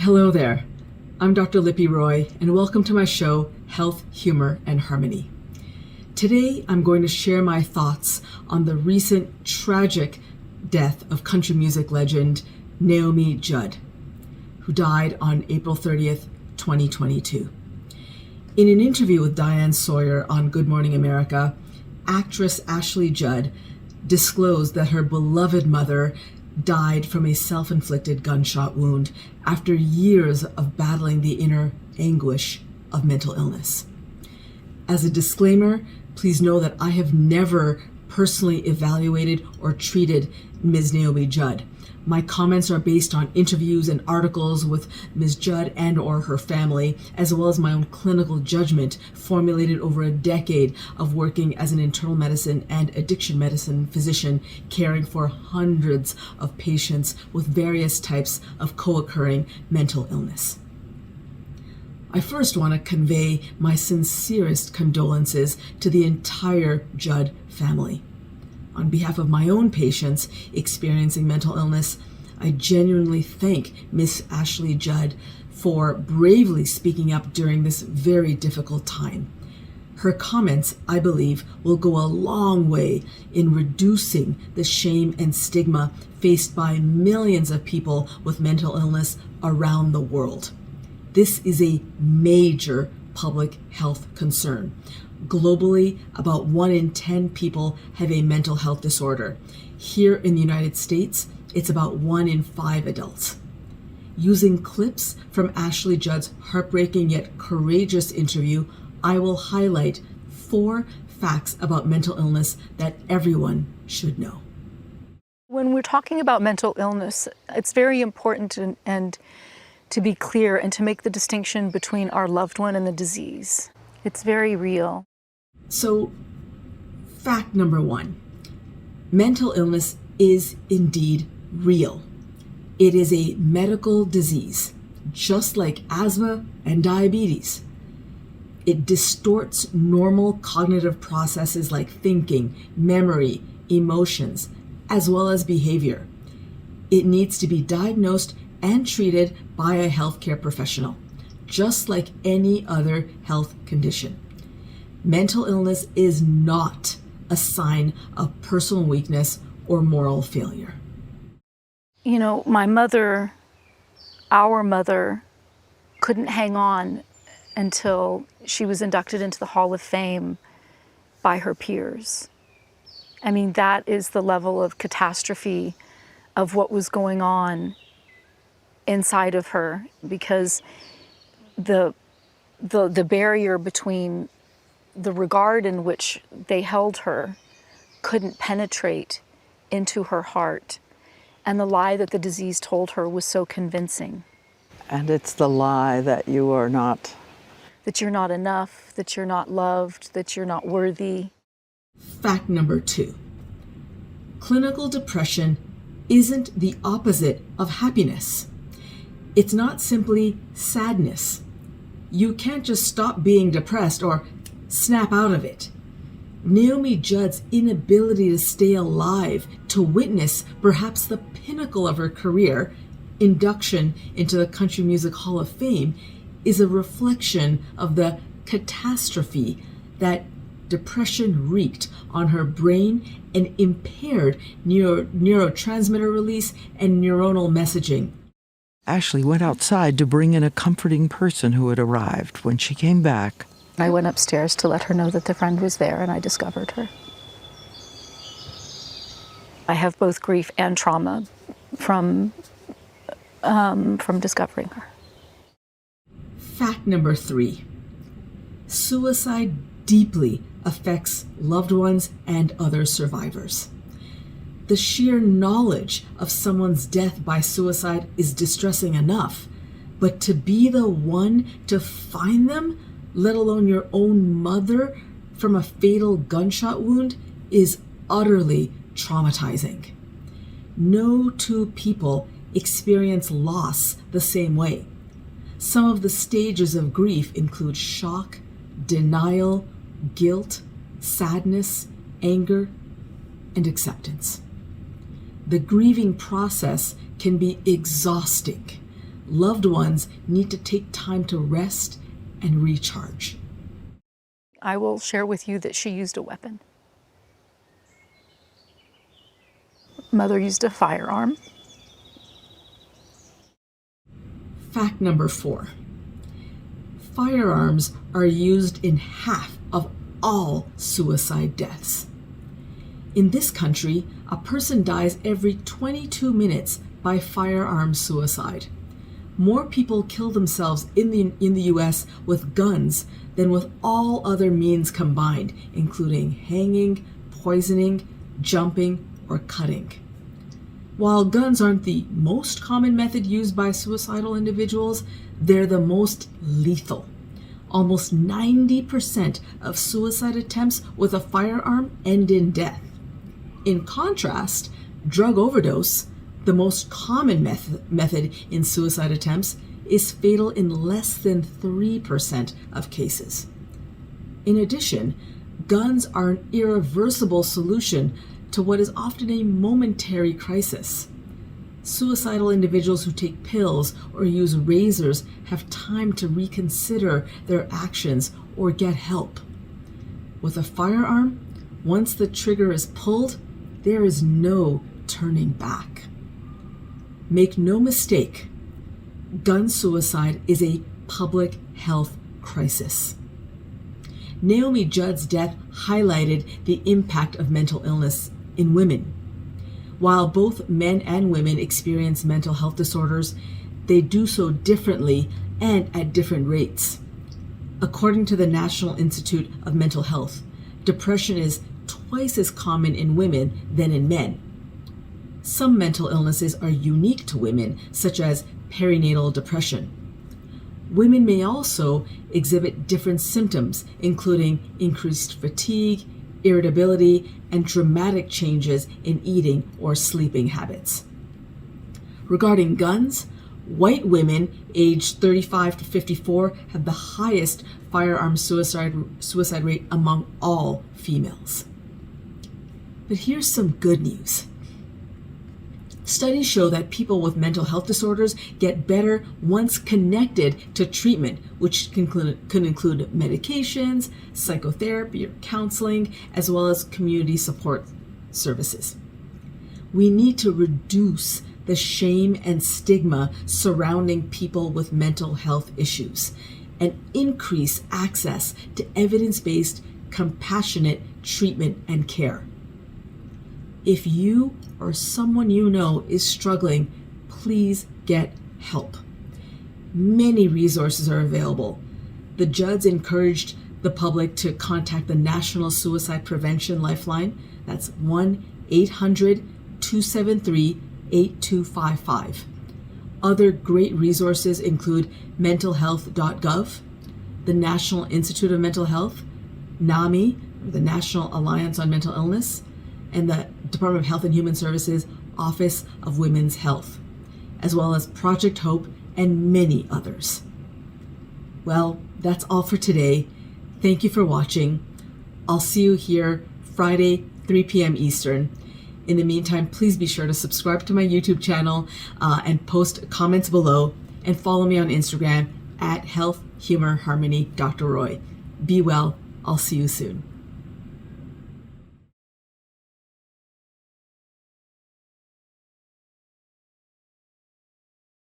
Hello there. I'm Dr. Lipi Roy, and welcome to my show, Health, Humor, and Harmony. Today, I'm going to share my thoughts on the recent tragic death of country music legend Naomi Judd, who died on April 30th, 2022. In an interview with Diane Sawyer on Good Morning America, actress Ashley Judd disclosed that her beloved mother died from a self-inflicted gunshot wound after years of battling the inner anguish of mental illness. As a disclaimer, please know that I have never personally evaluated or treated Ms. Naomi Judd. My comments are based on interviews and articles with Ms. Judd and or her family, as well as my own clinical judgment formulated over a decade of working as an internal medicine and addiction medicine physician, caring for hundreds of patients with various types of co-occurring mental illness. I first want to convey my sincerest condolences to the entire Judd family. On behalf of my own patients experiencing mental illness, I genuinely thank Miss Ashley Judd for bravely speaking up during this very difficult time. Her comments, I believe, will go a long way in reducing the shame and stigma faced by millions of people with mental illness around the world. This is a major public health concern. Globally, about 1 in 10 people have a mental health disorder. Here in the United States, it's about 1 in 5 adults. Using clips from Ashley Judd's heartbreaking yet courageous interview, I will highlight 4 facts about mental illness that everyone should know. When we're talking about mental illness, it's very important and to be clear and to make the distinction between our loved one and the disease. It's very real. So, fact number 1, mental illness is indeed real. It is a medical disease, just like asthma and diabetes. It distorts normal cognitive processes like thinking, memory, emotions, as well as behavior. It needs to be diagnosed and treated by a healthcare professional, just like any other health condition. Mental illness is not a sign of personal weakness or moral failure. You know, my mother, our mother, couldn't hang on until she was inducted into the Hall of Fame by her peers. I mean, that is the level of catastrophe of what was going on inside of her, because the barrier between the regard in which they held her couldn't penetrate into her heart, and the lie that the disease told her was so convincing. And it's the lie that you are not. That you're not enough, that you're not loved, that you're not worthy. Fact number 2, clinical depression isn't the opposite of happiness. It's not simply sadness. You can't just stop being depressed or snap out of it. Naomi Judd's inability to stay alive to witness perhaps the pinnacle of her career, induction into the Country Music Hall of Fame, is a reflection of the catastrophe that depression wreaked on her brain and impaired neurotransmitter release and neuronal messaging. Ashley went outside to bring in a comforting person who had arrived. When she came back, I went upstairs to let her know that the friend was there, and I discovered her. I have both grief and trauma from discovering her. Fact number 3, suicide deeply affects loved ones and other survivors. The sheer knowledge of someone's death by suicide is distressing enough, but to be the one to find them, let alone your own mother, from a fatal gunshot wound, is utterly traumatizing. No 2 people experience loss the same way. Some of the stages of grief include shock, denial, guilt, sadness, anger, and acceptance. The grieving process can be exhausting, Loved ones need to take time to rest and recharge. I will share with you that she used a weapon. Mother used a firearm. Fact number 4. Firearms are used in half of all suicide deaths. In this country, a person dies every 22 minutes by firearm suicide. More people kill themselves in the US with guns than with all other means combined, including hanging, poisoning, jumping, or cutting. While guns aren't the most common method used by suicidal individuals, they're the most lethal. Almost 90% of suicide attempts with a firearm end in death. In contrast, drug overdose, the most common method in suicide attempts, is fatal in less than 3% of cases. In addition, guns are an irreversible solution to what is often a momentary crisis. Suicidal individuals who take pills or use razors have time to reconsider their actions or get help. With a firearm, once the trigger is pulled, there is no turning back. Make no mistake, gun suicide is a public health crisis. Naomi Judd's death highlighted the impact of mental illness in women. While both men and women experience mental health disorders, they do so differently and at different rates. According to the National Institute of Mental Health, depression is twice as common in women than in men. Some mental illnesses are unique to women, such as perinatal depression. Women may also exhibit different symptoms, including increased fatigue, irritability, and dramatic changes in eating or sleeping habits. Regarding guns, white women aged 35 to 54 have the highest firearm suicide rate among all females. But here's some good news. Studies show that people with mental health disorders get better once connected to treatment, which can include medications, psychotherapy or counseling, as well as community support services. We need to reduce the shame and stigma surrounding people with mental health issues and increase access to evidence-based, compassionate treatment and care. If you or someone you know is struggling, please get help. Many resources are available. The Judds encouraged the public to contact the National Suicide Prevention Lifeline. That's 1-800-273-8255. Other great resources include mentalhealth.gov, the National Institute of Mental Health, NAMI, the National Alliance on Mental Illness, and the Department of Health and Human Services Office of Women's Health, as well as Project Hope and many others. Well, that's all for today. Thank you for watching. I'll see you here Friday, 3 p.m. Eastern. In the meantime, please be sure to subscribe to my YouTube channel and post comments below, and follow me on Instagram at Health, Humor, Harmony, Dr. Roy. Be well. I'll see you soon.